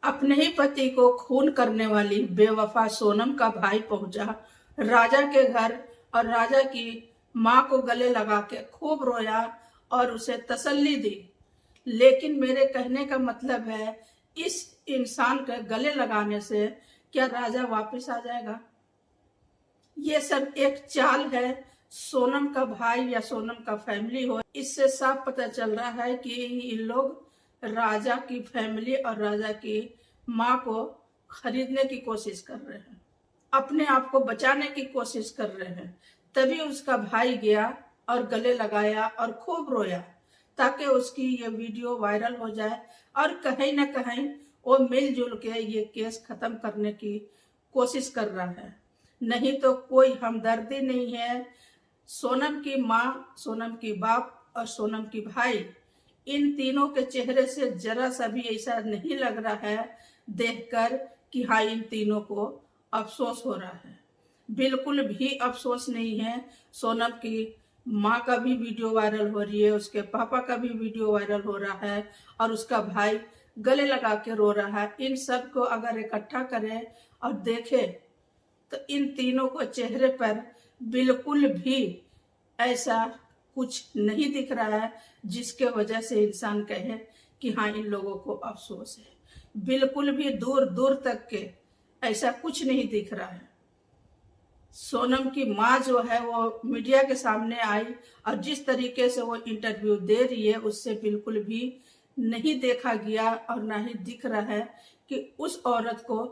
अपने ही पति को खून करने वाली बेवफा सोनम का भाई पहुंचा राजा के घर और राजा की मां को गले लगा के खूब रोया और उसे तसल्ली दी। लेकिन मेरे कहने का मतलब है, इस इंसान के गले लगाने से क्या राजा वापस आ जाएगा? ये सब एक चाल है। सोनम का भाई या सोनम का फैमिली हो, इससे साफ पता चल रहा है कि इन लोग राजा की फैमिली और राजा की मां को खरीदने की कोशिश कर रहे हैं, अपने आप को बचाने की कोशिश कर रहे हैं। तभी उसका भाई गया और गले लगाया और खूब रोया ताकि उसकी ये वीडियो वायरल हो जाए और कहीं ना कहीं वो मिलजुल के ये केस खत्म करने की कोशिश कर रहा है। नहीं तो कोई हमदर्दी नहीं है। सोनम की माँ, सोनम की बाप और सोनम की भाई, इन तीनों के चेहरे से जरा सा भी ऐसा नहीं लग रहा है देखकर कि हाँ इन तीनों को अफसोस हो रहा है। बिल्कुल भी अफसोस नहीं है। सोनम की माँ का भी वीडियो वायरल हो रही है, उसके पापा का भी वीडियो वायरल हो रहा है और उसका भाई गले लगा के रो रहा है। इन सब को अगर इकट्ठा करें और देखें तो इन तीनों को चेहरे पर बिल्कुल भी ऐसा कुछ नहीं दिख रहा है जिसके वजह से इंसान कहे कि हाँ इन लोगों को अफसोस है। बिल्कुल भी दूर दूर तक के ऐसा कुछ नहीं दिख रहा है। सोनम की माँ जो है वो मीडिया के सामने आई और जिस तरीके से वो इंटरव्यू दे रही है उससे बिल्कुल भी नहीं देखा गया और ना ही दिख रहा है कि उस औरत को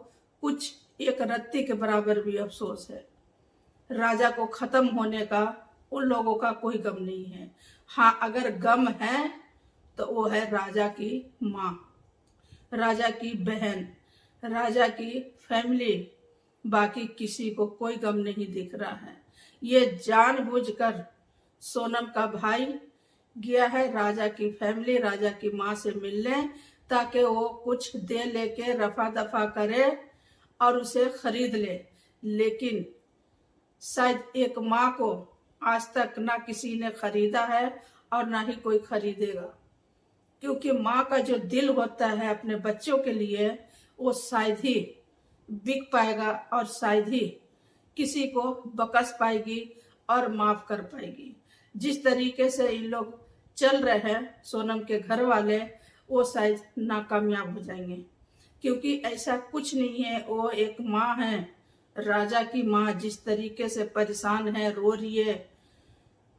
कुछ एक रत्ती के बराबर भी अफसोस है। राजा को खत्म होने का उन लोगों का कोई गम नहीं है। हाँ, अगर गम है तो वो है राजा की माँ, राजा की बहन, राजा की फैमिली। बाकी किसी को कोई गम नहीं दिख रहा है। ये जानबूझकर सोनम का भाई गया है राजा की फैमिली, राजा की माँ से मिलने ताकि वो कुछ दे लेके रफा दफा करे और उसे खरीद ले। लेकिन शायद एक माँ को आज तक ना किसी ने खरीदा है और ना ही कोई खरीदेगा, क्योंकि माँ का जो दिल होता है अपने बच्चों के लिए वो शायद ही बिक पाएगा और शायद ही किसी को बकस पाएगी और माफ कर पाएगी। जिस तरीके से इन लोग चल रहे हैं सोनम के घर वाले, वो शायद नाकामयाब हो जाएंगे, क्योंकि ऐसा कुछ नहीं है। वो एक माँ है, राजा की माँ, जिस तरीके से परेशान है, रो रही है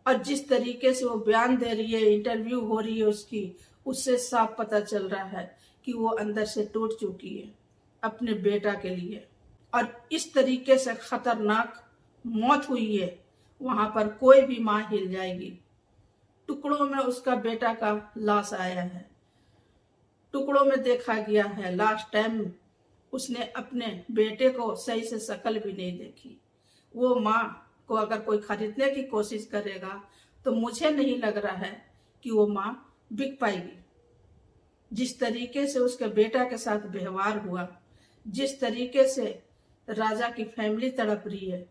और जिस तरीके से वो बयान दे रही है, इंटरव्यू हो रही है उसकी, उससे साफ पता चल रहा है कि वो अंदर से टूट चुकी है अपने बेटा के लिए। और इस तरीके से खतरनाक मौत हुई है, वहां पर कोई भी माँ हिल जाएगी। टुकड़ों में उसका बेटा का लाश आया है, टुकड़ों में देखा गया है। लास्ट टाइम उसने अपने बेटे को सही से शक्ल भी नहीं देखी। वो माँ को अगर कोई खरीदने की कोशिश करेगा तो मुझे नहीं लग रहा है कि वो माँ बिक पाएगी। जिस तरीके से उसके बेटा के साथ व्यवहार हुआ, जिस तरीके से राजा की फैमिली तड़प रही है,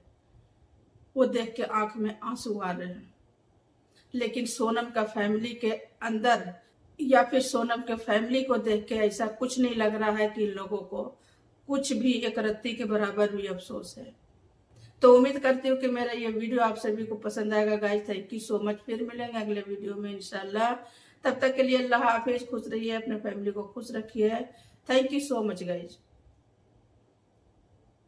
वो देख के आंख में आंसू आ रहे हैं। लेकिन सोनम का फैमिली के अंदर या फिर सोनम के फैमिली को देख के ऐसा कुछ नहीं लग रहा है कि इन लोगों को कुछ भी एक रत्ती के बराबर भी अफसोस है। तो उम्मीद करती हूँ कि मेरा ये वीडियो आप सभी को पसंद आएगा। Guys, thank you so much. फिर मिलेंगे अगले वीडियो में इंशाल्लाह। तब तक के लिए अल्लाह हाफिज। खुश रहिए, अपने फैमिली को खुश रखिए। Thank you so much guys.